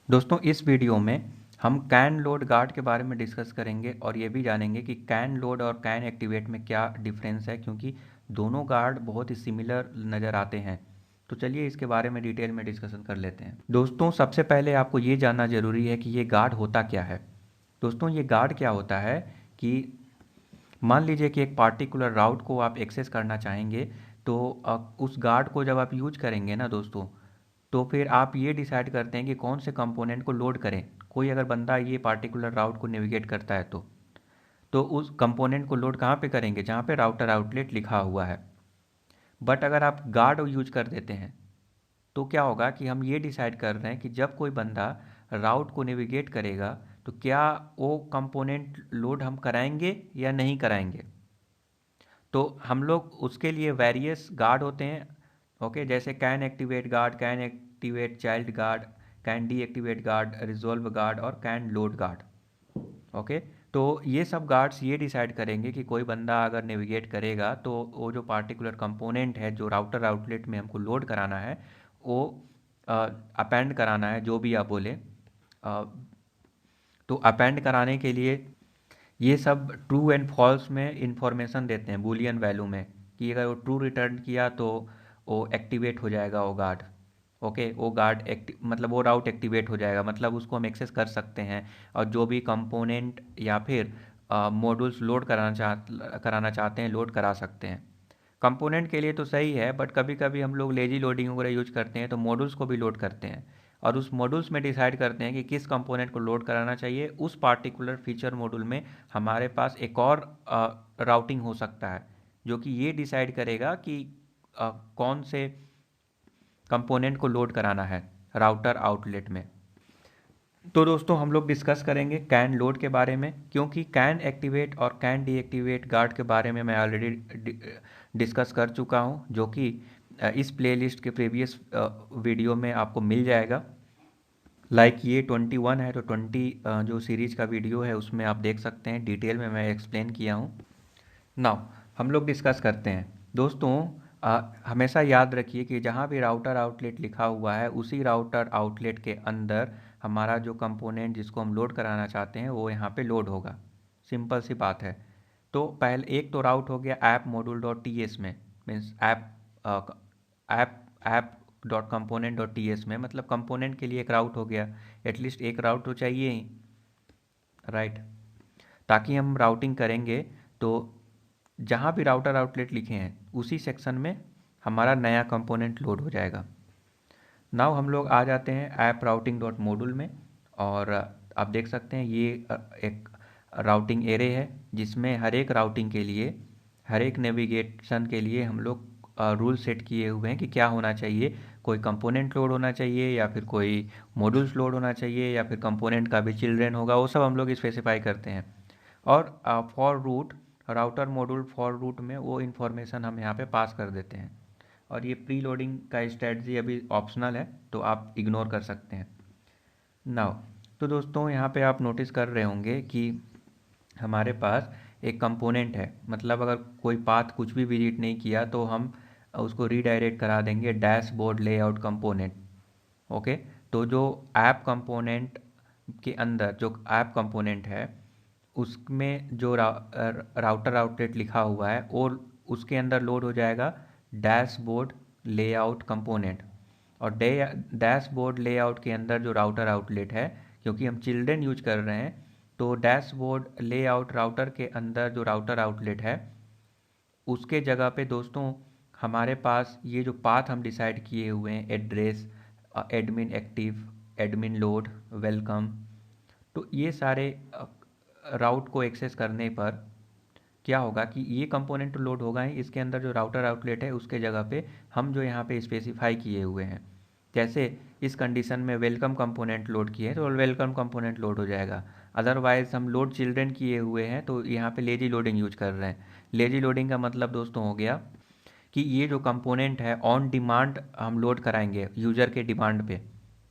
दोस्तों इस वीडियो में हम कैन लोड गार्ड के बारे में डिस्कस करेंगे और ये भी जानेंगे कि कैन लोड और कैन एक्टिवेट में क्या डिफरेंस है, क्योंकि दोनों गार्ड बहुत ही सिमिलर नज़र आते हैं। तो चलिए इसके बारे में डिटेल में डिस्कशन कर लेते हैं। दोस्तों सबसे पहले आपको ये जानना ज़रूरी है कि ये गार्ड होता क्या है। दोस्तों ये गार्ड क्या होता है कि मान लीजिए कि एक पार्टिकुलर राउट को आप एक्सेस करना चाहेंगे, तो उस गार्ड को जब आप यूज करेंगे ना दोस्तों, तो फिर आप ये डिसाइड करते हैं कि कौन से कंपोनेंट को लोड करें। कोई अगर बंदा ये पार्टिकुलर राउट को नेविगेट करता है तो उस कंपोनेंट को लोड कहाँ पे करेंगे, जहाँ पे राउटर आउटलेट लिखा हुआ है। बट अगर आप गार्ड यूज कर देते हैं तो क्या होगा कि हम ये डिसाइड कर रहे हैं कि जब कोई बंदा राउट को नेविगेट करेगा तो क्या वो कंपोनेंट लोड हम कराएंगे या नहीं कराएंगे। तो हम लोग उसके लिए वेरियस गार्ड होते हैं। ओके, जैसे can activate guard, can activate child guard, can deactivate guard, resolve guard और कैन लोड गार्ड। ओके, तो ये सब गार्ड्स ये डिसाइड करेंगे कि कोई बंदा अगर नेविगेट करेगा तो वो जो पार्टिकुलर कंपोनेंट है जो राउटर आउटलेट में हमको लोड कराना है वो अपेंड कराना है, जो भी आप बोले। तो अपेंड कराने के लिए ये सब ट्रू एंड फॉल्स में इंफॉर्मेशन देते हैं, बूलियन वैल्यू में, कि अगर वो ट्रू रिटर्न किया तो वो एक्टिवेट हो जाएगा वो गार्ड। ओके, वो गार्ड मतलब वो राउट एक्टिवेट हो जाएगा, मतलब उसको हम एक्सेस कर सकते हैं और जो भी कंपोनेंट या फिर मॉड्यूल्स लोड कराना चाहते हैं लोड करा सकते हैं। कंपोनेंट के लिए तो सही है, बट कभी कभी हम लोग लेजी लोडिंग वगैरह यूज करते हैं तो मॉड्यूल्स को भी लोड करते हैं और उस मॉड्यूल्स में डिसाइड करते हैं कि किस कंपोनेंट को लोड कराना चाहिए। उस पार्टिकुलर फीचर मॉड्यूल में हमारे पास एक और राउटिंग हो सकता है जो कि ये डिसाइड करेगा कि कौन से कंपोनेंट को लोड कराना है राउटर आउटलेट में। तो दोस्तों हम लोग डिस्कस करेंगे कैन लोड के बारे में, क्योंकि कैन एक्टिवेट और कैन डीएक्टिवेट गार्ड के बारे में मैं ऑलरेडी डिस्कस कर चुका हूं, जो कि इस प्लेलिस्ट के प्रीवियस वीडियो में आपको मिल जाएगा। लाइक ये 21 है तो 20 जो सीरीज का वीडियो है उसमें आप देख सकते हैं, डिटेल में मैं एक्सप्लेन किया हूँ। नाउ हम लोग डिस्कस करते हैं। दोस्तों हमेशा याद रखिए कि जहाँ भी राउटर आउटलेट लिखा हुआ है उसी राउटर आउटलेट के अंदर हमारा जो कंपोनेंट जिसको हम लोड कराना चाहते हैं वो यहाँ पे लोड होगा। सिंपल सी बात है। तो पहले एक तो राउट हो गया app module dot T S में, means app app dot component dot T S में, मतलब कंपोनेंट के लिए एक राउट हो गया। एटलीस्ट एक राउट तो चाहिए ही, राइट। ताकि हम राउटिंग करेंगे तो जहाँ भी राउटर आउटलेट लिखे हैं उसी सेक्शन में हमारा नया कंपोनेंट लोड हो जाएगा। नाउ हम लोग आ जाते हैं ऐप राउटिंग डॉट मॉड्यूल में और आप देख सकते हैं ये एक राउटिंग एरे है जिसमें हर एक राउटिंग के लिए, हर एक नेविगेशन के लिए हम लोग रूल सेट किए हुए हैं कि क्या होना चाहिए। कोई कंपोनेंट लोड होना चाहिए या फिर कोई मॉड्यूल्स लोड होना चाहिए या फिर कंपोनेंट का भी चिल्ड्रेन होगा, वो सब हम लोग स्पेसिफाई करते हैं। और for route, router module for route में वो इन्फॉर्मेशन हम यहाँ पे पास कर देते हैं। और ये प्री लोडिंग का स्ट्रेटजी अभी ऑप्शनल है तो आप इग्नोर कर सकते हैं। नाउ तो दोस्तों यहाँ पे आप नोटिस कर रहे होंगे कि हमारे पास एक कंपोनेंट है, मतलब अगर कोई पाथ कुछ भी विजिट नहीं किया तो हम उसको रीडायरेक्ट करा देंगे डैशबोर्ड लेआउट कंपोनेंट। ओके, तो जो ऐप कंपोनेंट के अंदर जो ऐप कंपोनेंट है उसमें जो राउटर आउटलेट लिखा हुआ है और उसके अंदर लोड हो जाएगा डैशबोर्ड लेआउट कंपोनेंट। और डैशबोर्ड लेआउट के अंदर जो राउटर आउटलेट है, क्योंकि हम चिल्ड्रेन यूज कर रहे हैं तो डैशबोर्ड लेआउट राउटर के अंदर जो राउटर आउटलेट है उसके जगह पे दोस्तों हमारे पास ये जो पाथ हम डिसाइड किए हुए हैं, address, admin active, admin load, welcome, तो ये सारे राउट को एक्सेस करने पर क्या होगा कि ये कंपोनेंट लोड होगा ही, इसके अंदर जो राउटर आउटलेट है उसके जगह पे हम जो यहाँ पे स्पेसिफाई किए हुए हैं, जैसे इस कंडीशन में वेलकम कंपोनेंट लोड किए हैं तो वेलकम कंपोनेंट लोड हो जाएगा। अदरवाइज हम लोड चिल्ड्रेन किए हुए हैं तो यहाँ पे लेजी लोडिंग यूज कर रहे हैं। लेजी लोडिंग का मतलब दोस्तों हो गया कि ये जो कंपोनेंट है ऑन डिमांड हम लोड कराएंगे यूज़र के डिमांड पे,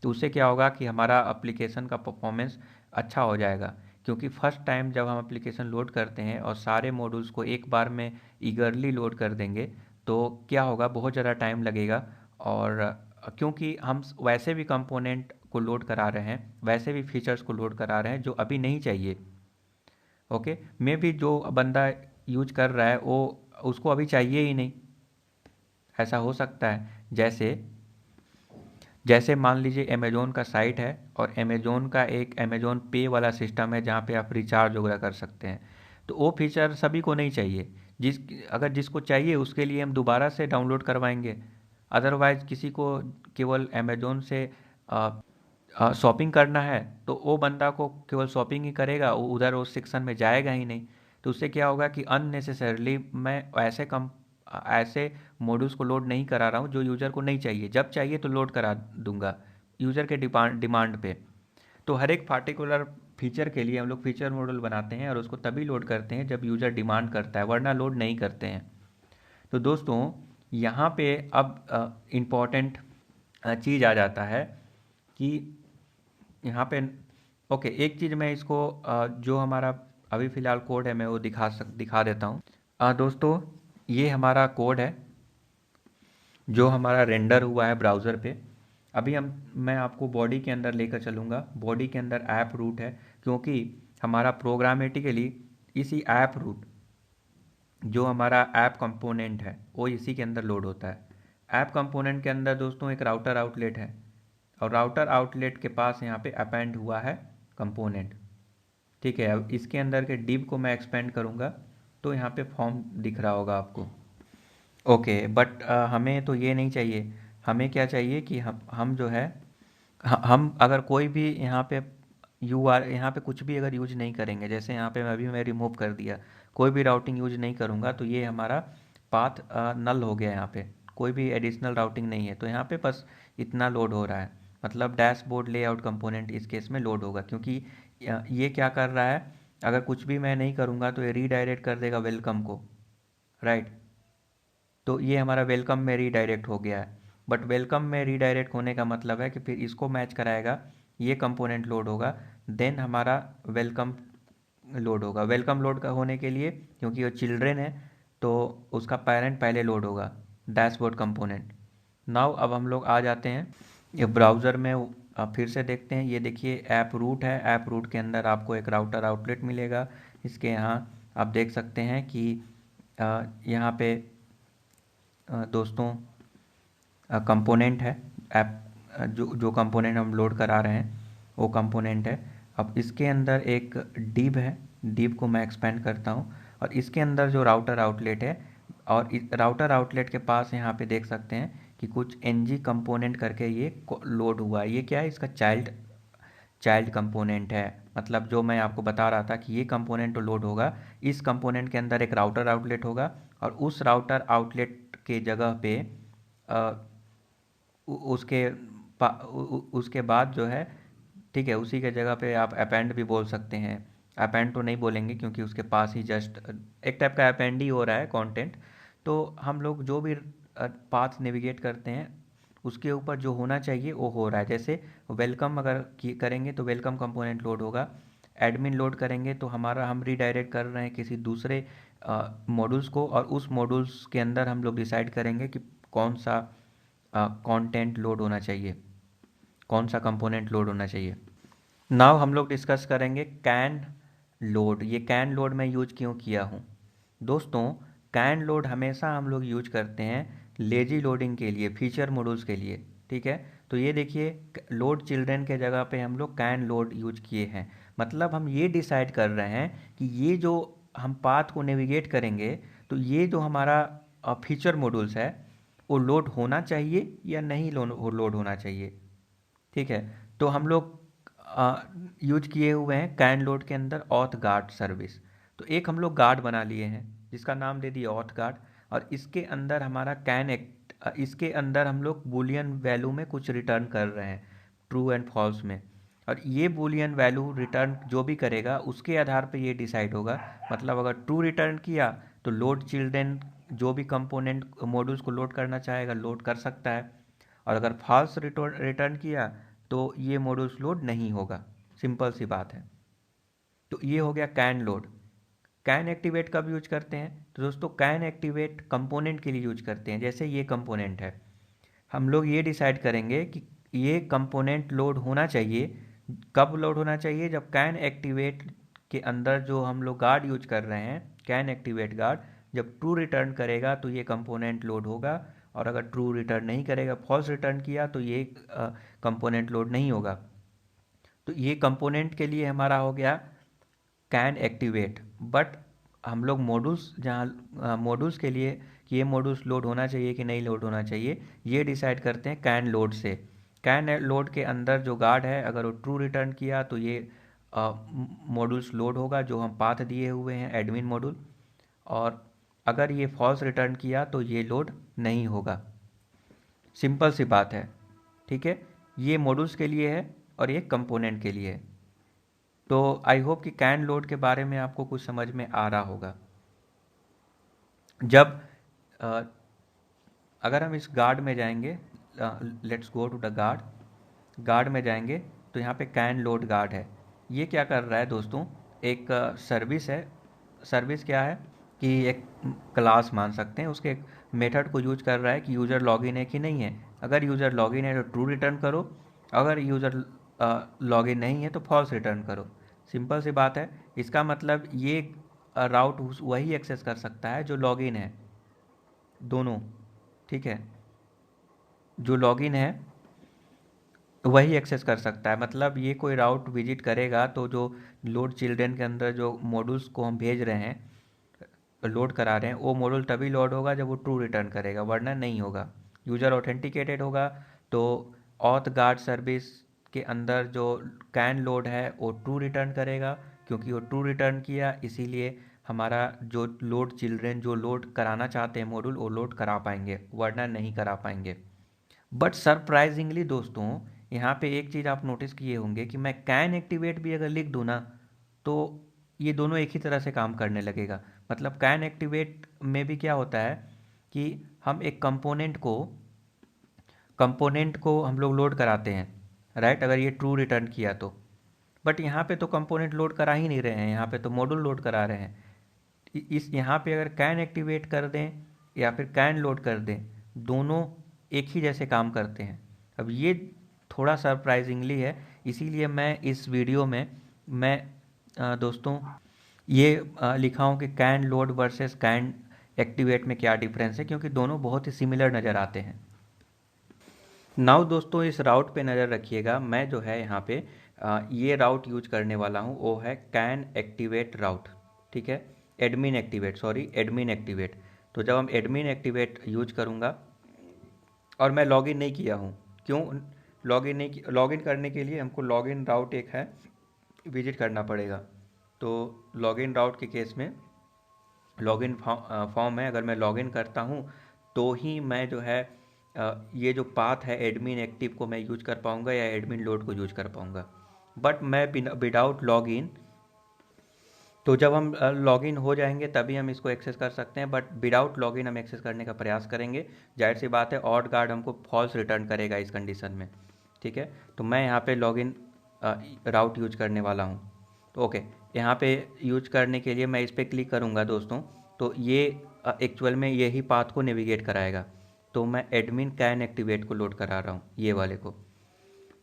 तो उससे क्या होगा कि हमारा एप्लीकेशन का परफॉर्मेंस अच्छा हो जाएगा। क्योंकि फर्स्ट टाइम जब हम एप्लीकेशन लोड करते हैं और सारे मॉड्यूल्स को एक बार में ईगरली लोड कर देंगे तो क्या होगा, बहुत ज़्यादा टाइम लगेगा। और क्योंकि हम वैसे भी कंपोनेंट को लोड करा रहे हैं, वैसे भी फीचर्स को लोड करा रहे हैं जो अभी नहीं चाहिए। ओके, मे भी जो बंदा यूज कर रहा है वो उसको अभी चाहिए ही नहीं, ऐसा हो सकता है। जैसे जैसे मान लीजिए अमेज़ोन का साइट है और अमेज़ोन का एक अमेज़ोन पे वाला सिस्टम है जहाँ पे आप रिचार्ज वगैरह कर सकते हैं, तो वो फीचर सभी को नहीं चाहिए। अगर जिसको चाहिए उसके लिए हम दोबारा से डाउनलोड करवाएंगे। अदरवाइज़ किसी को केवल अमेज़ोन से शॉपिंग करना है तो वो बंदा को केवल शॉपिंग ही करेगा, वो उधर उस सेक्शन में जाएगा ही नहीं। तो उससे क्या होगा कि अननेसेसरली मैं ऐसे मॉड्यूल्स को लोड नहीं करा रहा हूँ जो यूज़र को नहीं चाहिए। जब चाहिए तो लोड करा दूंगा यूज़र के डिमांड पे। तो हर एक पार्टिकुलर फीचर के लिए हम लोग फीचर मॉड्यूल बनाते हैं और उसको तभी लोड करते हैं जब यूज़र डिमांड करता है, वरना लोड नहीं करते हैं। तो दोस्तों यहाँ पे अब इम्पॉर्टेंट चीज़ आ जाता है कि यहाँ पे ओके, एक चीज़ मैं इसको जो हमारा अभी फ़िलहाल कोड है मैं वो दिखा देता हूँ। दोस्तों ये हमारा कोड है जो हमारा रेंडर हुआ है ब्राउज़र पे। अभी मैं आपको बॉडी के अंदर लेकर चलूँगा। बॉडी के अंदर ऐप रूट है, क्योंकि हमारा प्रोग्रामेटिकली इसी ऐप रूट जो हमारा ऐप कंपोनेंट है वो इसी के अंदर लोड होता है। ऐप कंपोनेंट के अंदर दोस्तों एक राउटर आउटलेट है और राउटर आउटलेट के पास यहाँ पे अपेंड हुआ है कंपोनेंट। ठीक है, अब इसके अंदर के डिव को मैं एक्सपेंड करूँगा तो यहाँ पे फॉर्म दिख रहा होगा आपको। ओके, बट हमें तो ये नहीं चाहिए। हमें क्या चाहिए कि हम जो है हम अगर कोई भी यहाँ पे यहाँ पे कुछ भी अगर यूज नहीं करेंगे, जैसे यहाँ पे मैं रिमूव कर दिया, कोई भी राउटिंग यूज नहीं करूँगा तो ये हमारा पाथ नल हो गया। यहाँ पे कोई भी एडिशनल राउटिंग नहीं है, तो यहाँ पे बस इतना लोड हो रहा है। मतलब डैशबोर्ड लेआउट कंपोनेंट इस केस में लोड होगा, क्योंकि ये क्या कर रहा है, अगर कुछ भी मैं नहीं करूँगा तो ये रीडायरेक्ट कर देगा वेलकम को, राइट। तो ये हमारा वेलकम में रीडायरेक्ट हो गया है। बट वेलकम में रीडायरेक्ट होने का मतलब है कि फिर इसको मैच कराएगा, ये कंपोनेंट लोड होगा, देन हमारा वेलकम लोड होगा। वेलकम लोड का होने के लिए, क्योंकि वो चिल्ड्रेन है तो उसका पेरेंट पहले लोड होगा, डैशबोर्ड कंपोनेंट। नाउ अब हम लोग आ जाते हैं ये ब्राउज़र में। फिर से देखते हैं, ये देखिए ऐप रूट है। ऐप रूट के अंदर आपको एक राउटर आउटलेट मिलेगा। इसके यहाँ आप देख सकते हैं कि यहाँ पे दोस्तों कंपोनेंट है। ऐप जो जो कंपोनेंट हम लोड करा रहे हैं वो कंपोनेंट है। अब इसके अंदर एक डिव है, डिव को मैं एक्सपेंड करता हूँ और इसके अंदर जो राउटर आउटलेट है, और राउटर आउटलेट के पास यहाँ पे देख सकते हैं कि कुछ ng कंपोनेंट करके ये लोड हुआ है। ये क्या है, इसका चाइल्ड कंपोनेंट है। मतलब जो मैं आपको बता रहा था कि ये कंपोनेंट तो लोड होगा, इस कंपोनेंट के अंदर एक राउटर आउटलेट होगा और उस राउटर आउटलेट के जगह पे अ, उसके बाद जो है, ठीक है, उसी के जगह पे आप अपेंड भी बोल सकते हैं। अपेंड तो नहीं बोलेंगे क्योंकि उसके पास ही जस्ट एक टाइप का अपेंड ही हो रहा है कंटेंट। तो हम लोग जो भी पाथ नेविगेट करते हैं उसके ऊपर जो होना चाहिए वो हो रहा है। जैसे वेलकम अगर करेंगे तो वेलकम कंपोनेंट लोड होगा। एडमिन लोड करेंगे तो हम रीडायरेक्ट कर रहे हैं किसी दूसरे मॉड्यूल्स को, और उस मॉड्यूल्स के अंदर हम लोग डिसाइड करेंगे कि कौन सा कंटेंट लोड होना चाहिए, कौन सा कंपोनेंट लोड होना चाहिए। नाउ हम लोग डिस्कस करेंगे कैन लोड। ये कैन लोड मैं यूज क्यों किया हूँ दोस्तों। कैन लोड हमेशा हम लोग यूज करते हैं लेजी लोडिंग के लिए, फीचर मॉड्यूल्स के लिए। ठीक है, तो ये देखिए लोड चिल्ड्रेन के जगह पे हम लोग कैन लोड यूज किए हैं। मतलब हम ये डिसाइड कर रहे हैं कि ये जो हम पाथ को नेविगेट करेंगे तो ये जो हमारा फीचर मॉड्यूल्स है वो लोड होना चाहिए या नहीं लोड होना चाहिए। ठीक है, तो हम लोग यूज किए हुए हैं कैन लोड के अंदर ऑथ गार्ड सर्विस। तो एक हम लोग गार्ड बना लिए हैं जिसका नाम दे दिया ऑथ गार्ड, और इसके अंदर हमारा इसके अंदर हम लोग बूलियन वैल्यू में कुछ रिटर्न कर रहे हैं, ट्रू एंड फॉल्स में। और ये बूलियन वैल्यू रिटर्न जो भी करेगा उसके आधार पे ये डिसाइड होगा। मतलब अगर ट्रू रिटर्न किया तो लोड चिल्ड्रेन जो भी कंपोनेंट मॉड्यूल्स को लोड करना चाहेगा लोड कर सकता है, और अगर फॉल्स रिटर्न किया तो ये मॉड्यूल्स लोड नहीं होगा। सिंपल सी बात है। तो ये हो गया कैन लोड। कैन एक्टिवेट कब यूज करते हैं तो दोस्तों कैन एक्टिवेट कंपोनेंट के लिए यूज करते हैं। जैसे ये कंपोनेंट है, हम लोग ये डिसाइड करेंगे कि ये कंपोनेंट लोड होना चाहिए। कब लोड होना चाहिए? जब कैन एक्टिवेट के अंदर जो हम लोग गार्ड यूज कर रहे हैं, कैन एक्टिवेट गार्ड, जब ट्रू रिटर्न करेगा तो ये कंपोनेंट लोड होगा, और अगर ट्रू रिटर्न नहीं करेगा, फॉल्स रिटर्न किया, तो ये कंपोनेंट लोड नहीं होगा। तो ये कंपोनेंट के लिए हमारा हो गया कैन एक्टिवेट। बट हम लोग मॉड्यूल्स, जहाँ मॉड्यूल्स के लिए कि ये मॉड्यूल्स लोड होना चाहिए कि नहीं लोड होना चाहिए, ये डिसाइड करते हैं कैन लोड से। कैन लोड के अंदर जो गार्ड है, अगर वो ट्रू रिटर्न किया तो ये मॉड्यूल्स लोड होगा, जो हम पाथ दिए हुए हैं एडमिन मॉड्यूल, और अगर ये फॉल्स रिटर्न किया तो ये लोड नहीं होगा। सिंपल सी बात है, ठीक है। ये मॉड्यूल्स के लिए है और ये कंपोनेंट के लिए है। तो आई होप कि कैन लोड के बारे में आपको कुछ समझ में आ रहा होगा। जब अगर हम इस गार्ड में जाएंगे, let's go to the guard में जाएंगे, तो यहाँ पे कैन लोड गार्ड है। ये क्या कर रहा है दोस्तों? एक सर्विस है। सर्विस क्या है कि एक क्लास मान सकते हैं, उसके एक मेथड को यूज कर रहा है कि यूज़र लॉगिन है कि नहीं है। अगर यूज़र लॉगिन है तो ट्रू रिटर्न करो, अगर यूज़र लॉगिन नहीं है तो फॉल्स रिटर्न करो। सिंपल सी बात है। इसका मतलब ये राउट वही एक्सेस कर सकता है जो लॉगिन है, दोनों, ठीक है। जो लॉगिन है वही एक्सेस कर सकता है। मतलब ये कोई राउट विजिट करेगा तो जो लोड चिल्ड्रेन के अंदर जो मॉड्यूल्स को हम भेज रहे हैं, लोड करा रहे हैं, वो मॉड्यूल तभी लोड होगा जब वो ट्रू रिटर्न करेगा, वरना नहीं होगा। यूज़र ऑथेंटिकेटेड होगा तो ऑथ गार्ड सर्विस के अंदर जो कैन लोड है वो ट्रू रिटर्न करेगा, क्योंकि वो ट्रू रिटर्न किया, इसीलिए हमारा जो लोड चिल्ड्रेन जो लोड कराना चाहते हैं मॉड्यूल, वो लोड करा पाएंगे, वरना नहीं करा पाएंगे। बट सरप्राइजिंगली दोस्तों, यहाँ पे एक चीज़ आप नोटिस किए होंगे कि मैं कैन एक्टिवेट भी अगर लिख दूँ ना, तो ये दोनों एक ही तरह से काम करने लगेगा। मतलब कैन एक्टिवेट में भी क्या होता है कि हम एक कंपोनेंट को हम लोग लोड कराते हैं, राइट, अगर ये ट्रू रिटर्न किया तो। बट यहाँ पे तो कंपोनेंट लोड करा ही नहीं रहे हैं, यहाँ पे तो मॉड्यूल लोड करा रहे हैं। इस यहाँ पे अगर कैन एक्टिवेट कर दें या फिर कैन लोड कर दें, दोनों एक ही जैसे काम करते हैं। अब ये थोड़ा सरप्राइजिंगली है, इसीलिए मैं इस वीडियो में मैं दोस्तों ये लिखा हूँ कि can load versus can activate में क्या डिफरेंस है, क्योंकि दोनों बहुत ही सिमिलर नज़र आते हैं। नाउ दोस्तों, इस राउट पे नज़र रखिएगा। मैं जो है यहाँ पे ये राउट यूज करने वाला हूँ, वो है कैन एक्टिवेट राउट, ठीक है। Admin activate. तो जब हम एडमिन एक्टिवेट यूज करूँगा, और मैं लॉगिन नहीं किया हूँ, क्यों लॉगिन नहीं किया? लॉगिन करने के लिए हमको लॉगिन राउट एक है, विजिट करना पड़ेगा। तो लॉगिन राउट के केस में लॉगिन फॉर्म है, अगर मैं लॉगिन करता हूँ तो ही मैं जो है ये जो पाथ है एडमिन एक्टिव को मैं यूज कर पाऊँगा या एडमिन लोड को यूज कर पाऊँगा। बट मैं विदाउट लॉगिन, तो जब हम लॉगिन हो जाएंगे तभी हम इसको एक्सेस कर सकते हैं, बट विदाउट लॉगिन हम एक्सेस करने का प्रयास करेंगे। जाहिर सी बात है, ऑड गार्ड हमको फॉल्स रिटर्न करेगा इस कंडीशन में, ठीक है। तो मैं यहाँ पे लॉगिन राउट यूज करने वाला हूँ। तो ओके, यहाँ पे यूज करने के लिए मैं इस पर क्लिक करूँगा दोस्तों, तो ये एक्चुअल में यही पाथ को नेविगेट कराएगा। तो मैं एडमिन कैन एक्टिवेट को लोड करा रहा हूँ, ये वाले को।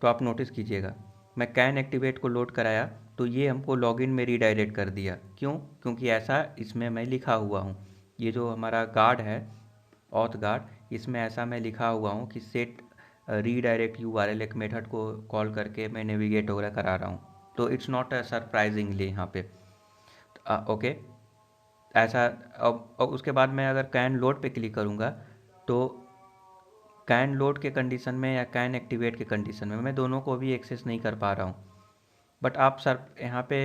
तो आप नोटिस कीजिएगा, मैं कैन एक्टिवेट को लोड कराया तो ये हमको लॉगिन में रीडायरेक्ट कर दिया। क्यों? क्योंकि ऐसा इसमें मैं लिखा हुआ हूँ, ये जो हमारा गार्ड है ऑथ गार्ड, इसमें ऐसा मैं लिखा हुआ हूँ कि सेट रीडायरेक्ट URL एक मेथड को कॉल करके मैं नेविगेट वगैरह करा रहा हूँ। तो इट्स नॉट सरप्राइजिंगली यहाँ पे ओके ऐसा। अब उसके बाद मैं अगर कैन लोड पे क्लिक करूँगा तो कैन लोड के कंडीशन में या कैन एक्टिवेट के कंडीशन में मैं दोनों को भी एक्सेस नहीं कर पा रहा हूँ। बट आप यहाँ पे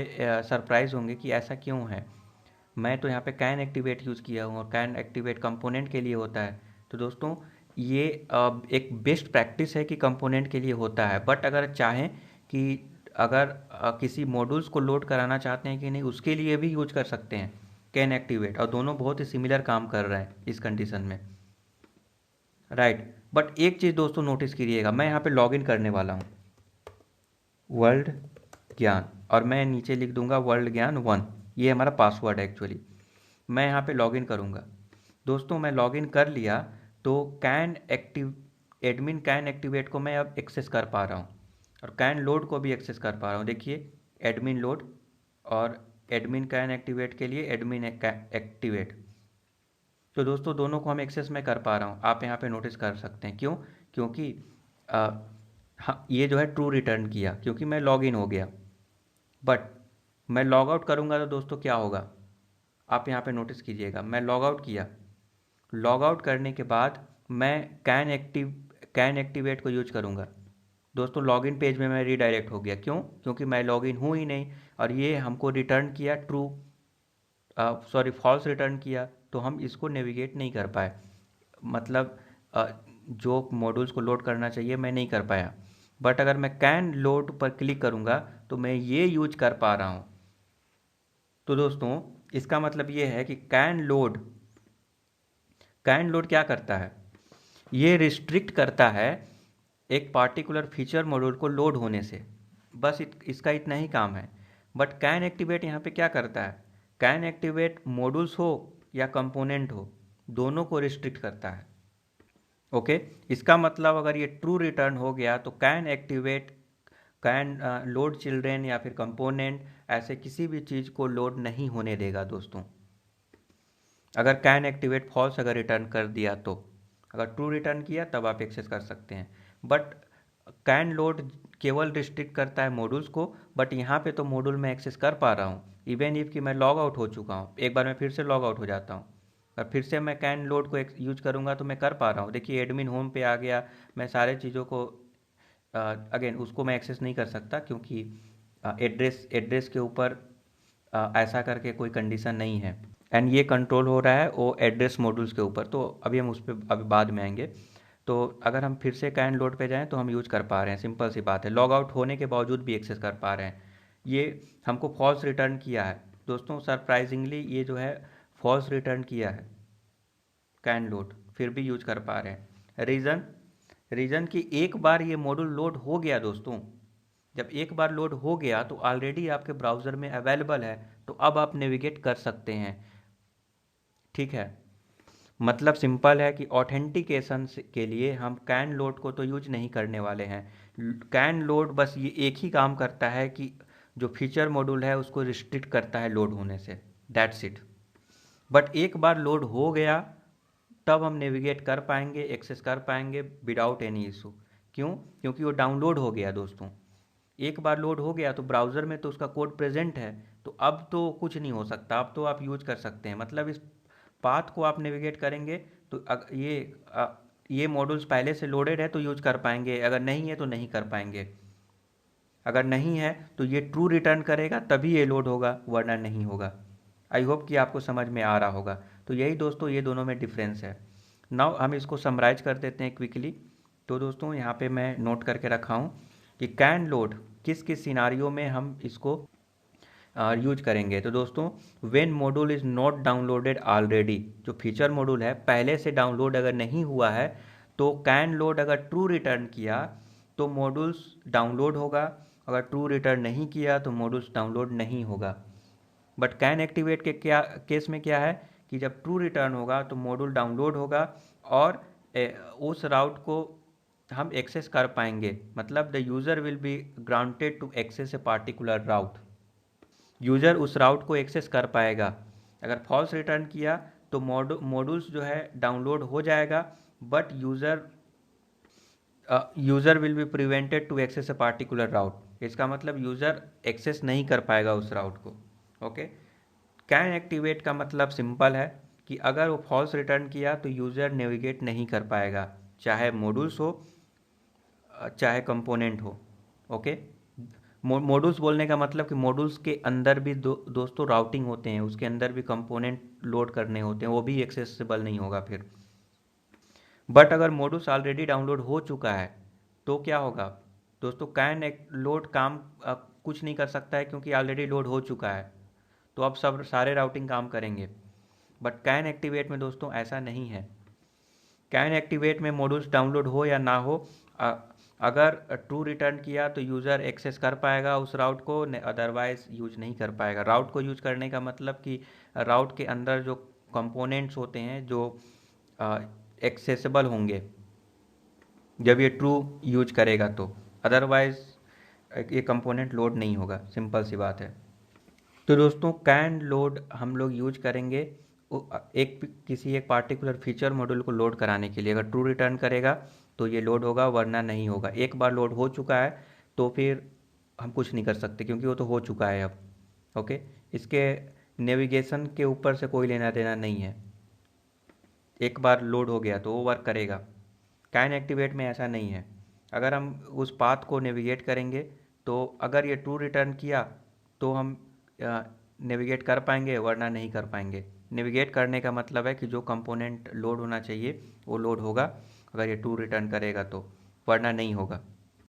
सरप्राइज होंगे कि ऐसा क्यों है। मैं तो यहाँ पे कैन एक्टिवेट यूज़ किया हूँ, और कैन एक्टिवेट कंपोनेंट के लिए होता है। तो दोस्तों, ये एक बेस्ट प्रैक्टिस है कि कंपोनेंट के लिए होता है। बट अगर चाहें कि अगर किसी मॉड्यूल्स को लोड कराना चाहते हैं कि नहीं, उसके लिए भी यूज कर सकते हैं कैन एक्टिवेट, और दोनों बहुत ही सिमिलर काम कर रहे हैं इस कंडीशन में, राइट। बट एक चीज़ दोस्तों नोटिस कीजिएगा, मैं यहाँ पे लॉगिन करने वाला हूँ वर्ल्ड ज्ञान, और मैं नीचे लिख दूंगा वर्ल्ड ज्ञान 1, ये हमारा पासवर्ड है एक्चुअली। मैं यहाँ पे लॉगिन करूँगा दोस्तों, मैं लॉगिन कर लिया तो कैन एडमिन कैन एक्टिवेट को मैं अब एक्सेस कर पा रहा हूँ और कैन लोड को भी एक्सेस कर पा रहा हूँ। देखिए एडमिन लोड और एडमिन कैन एक्टिवेट के लिए एडमिन एक्टिवेट, तो दोस्तों दोनों को हम एक्सेस में कर पा रहा हूँ। आप यहाँ पे नोटिस कर सकते हैं, क्यों? क्योंकि हाँ, ये जो है ट्रू रिटर्न किया क्योंकि मैं लॉग इन हो गया। बट मैं लॉग आउट करूँगा तो दोस्तों क्या होगा, आप यहाँ पे नोटिस कीजिएगा। मैं लॉग आउट किया, लॉग आउट करने के बाद मैं कैन एक्टिवेट को यूज करूँगा। दोस्तों लॉगिन पेज में मैं रीडायरेक्ट हो गया, क्यों? क्योंकि मैं लॉगिन हूँ ही नहीं और ये हमको रिटर्न किया ट्रू, फॉल्स रिटर्न किया, तो हम इसको नेविगेट नहीं कर पाए। मतलब जो मॉड्यूल्स को लोड करना चाहिए मैं नहीं कर पाया। बट अगर मैं कैन लोड पर क्लिक करूँगा तो मैं ये यूज कर पा रहा हूँ। तो दोस्तों इसका मतलब ये है कि कैन लोड क्या करता है, ये रिस्ट्रिक्ट करता है एक पार्टिकुलर फीचर मॉड्यूल को लोड होने से। बस इसका इतना ही काम है। बट कैन एक्टिवेट यहाँ पे क्या करता है, कैन एक्टिवेट मॉड्यूल्स हो या कंपोनेंट हो, दोनों को रिस्ट्रिक्ट करता है। ओके, इसका मतलब अगर ये ट्रू रिटर्न हो गया तो can activate can load children या फिर कंपोनेंट, ऐसे किसी भी चीज़ को लोड नहीं होने देगा दोस्तों। अगर कैन एक्टिवेट फॉल्स अगर रिटर्न कर दिया तो, अगर ट्रू रिटर्न किया तब आप एक्सेस कर सकते हैं। बट कैन लोड केवल रिस्ट्रिक्ट करता है मॉड्यूल्स को, बट यहाँ पे तो मॉड्यूल मैं एक्सेस कर पा रहा हूँ। इवन इफ कि मैं लॉग आउट हो चुका हूँ, एक बार मैं फिर से लॉग आउट हो जाता हूँ और फिर से मैं कैन लोड को यूज करूँगा तो मैं कर पा रहा हूँ। देखिए एडमिन होम पे आ गया, मैं सारे चीज़ों को अगेन उसको मैं एक्सेस नहीं कर सकता क्योंकि एड्रेस के ऊपर ऐसा करके कोई कंडीशन नहीं है एंड ये कंट्रोल हो रहा है वो एड्रेस मॉड्यूल्स के ऊपर। तो अभी हम उस पर अभी बाद में आएंगे। तो अगर हम फिर से कैन लोड पे जाएं तो हम यूज कर पा रहे हैं, सिंपल सी बात है। लॉग आउट होने के बावजूद भी एक्सेस कर पा रहे हैं। ये हमको फॉल्स रिटर्न किया है दोस्तों, सरप्राइजिंगली ये जो है फॉल्स रिटर्न किया है कैन लोड, फिर भी यूज कर पा रहे हैं। रीज़न कि एक बार ये मॉड्यूल लोड हो गया दोस्तों, जब एक बार लोड हो गया तो ऑलरेडी आपके ब्राउज़र में अवेलेबल है, तो अब आप नेविगेट कर सकते हैं। ठीक है, मतलब सिंपल है कि ऑथेंटिकेशन के लिए हम कैन लोड को तो यूज नहीं करने वाले हैं। कैन लोड बस ये एक ही काम करता है कि जो फीचर मॉड्यूल है उसको रिस्ट्रिक्ट करता है लोड होने से, दैट्स इट। बट एक बार लोड हो गया तब हम नेविगेट कर पाएंगे, एक्सेस कर पाएंगे विदाउट एनी इशू। क्यों? क्योंकि वो डाउनलोड हो गया दोस्तों। एक बार लोड हो गया तो ब्राउज़र में तो उसका कोड प्रेजेंट है, तो अब तो कुछ नहीं हो सकता, अब तो आप यूज कर सकते हैं। मतलब इस पाथ को आप नेविगेट करेंगे तो ये मॉड्यूल्स पहले से लोडेड है तो यूज कर पाएंगे, अगर नहीं है तो नहीं कर पाएंगे। अगर नहीं है तो ये ट्रू रिटर्न करेगा तभी ये लोड होगा, वरना नहीं होगा। आई होप कि आपको समझ में आ रहा होगा। तो यही दोस्तों ये दोनों में डिफरेंस है। नाउ हम इसको समराइज कर देते हैं क्विकली। तो दोस्तों यहाँ पे मैं नोट करके रखा हूँ कि कैन लोड किस किस सिनारियो में हम इसको यूज करेंगे। तो दोस्तों when module is not downloaded already, जो फीचर मॉड्यूल है पहले से डाउनलोड अगर नहीं हुआ है तो कैन लोड अगर ट्रू रिटर्न किया तो मॉड्यूल्स डाउनलोड होगा, अगर ट्रू रिटर्न नहीं किया तो मॉड्यूल्स डाउनलोड नहीं होगा। बट कैन एक्टिवेट के क्या केस में क्या है कि जब ट्रू रिटर्न होगा तो मॉड्यूल डाउनलोड होगा और उस राउट को हम एक्सेस कर पाएंगे। मतलब the user will be granted to access a particular route, user उस राउट को एक्सेस कर पाएगा। अगर फॉल्स रिटर्न किया तो मॉड्यूल्स जो है डाउनलोड हो जाएगा, but user will be prevented to access a particular route. इसका मतलब यूज़र एक्सेस नहीं कर पाएगा उस राउट को। ओके, कैन एक्टिवेट का मतलब सिंपल है कि अगर वो फॉल्स रिटर्न किया तो यूज़र नेविगेट नहीं कर पाएगा, चाहे मॉड्यूल्स हो चाहे कंपोनेंट हो। ओके, मॉड्यूल्स बोलने का मतलब कि मॉड्यूल्स के अंदर भी दोस्तों राउटिंग होते हैं, उसके अंदर भी कंपोनेंट लोड करने होते हैं, वो भी एक्सेसिबल नहीं होगा फिर। बट अगर मॉड्यूल्स ऑलरेडी डाउनलोड हो चुका है तो क्या होगा दोस्तों, कैन लोड काम कुछ नहीं कर सकता है क्योंकि ऑलरेडी लोड हो चुका है, तो अब सब सारे राउटिंग काम करेंगे। बट कैन एक्टिवेट में दोस्तों ऐसा नहीं है। कैन एक्टिवेट में मॉड्यूल्स डाउनलोड हो या ना हो, अगर ट्रू रिटर्न किया तो यूज़र एक्सेस कर पाएगा उस राउट को, अदरवाइज यूज नहीं कर पाएगा। राउट को यूज करने का मतलब कि राउट के अंदर जो कंपोनेंट्स होते हैं जो एक्सेसिबल होंगे, जब ये ट्रू यूज करेगा तो, अदरवाइज ये कंपोनेंट लोड नहीं होगा, सिंपल सी बात है। तो दोस्तों कैन लोड हम लोग यूज करेंगे एक किसी एक पार्टिकुलर फीचर मॉड्यूल को लोड कराने के लिए। अगर ट्रू रिटर्न करेगा तो ये लोड होगा, वरना नहीं होगा। एक बार लोड हो चुका है तो फिर हम कुछ नहीं कर सकते, क्योंकि वो तो हो चुका है अब। ओके, इसके नेविगेशन के ऊपर से कोई लेना देना नहीं है। एक बार लोड हो गया तो वो वर्क करेगा। कैन एक्टिवेट में ऐसा नहीं है। अगर हम उस पाथ को नेविगेट करेंगे तो अगर ये ट्रू रिटर्न किया तो हम नेविगेट कर पाएंगे, वरना नहीं कर पाएंगे। नेविगेट करने का मतलब है कि जो कंपोनेंट लोड होना चाहिए वो लोड होगा, अगर ये ट्रू रिटर्न करेगा तो, वरना नहीं होगा।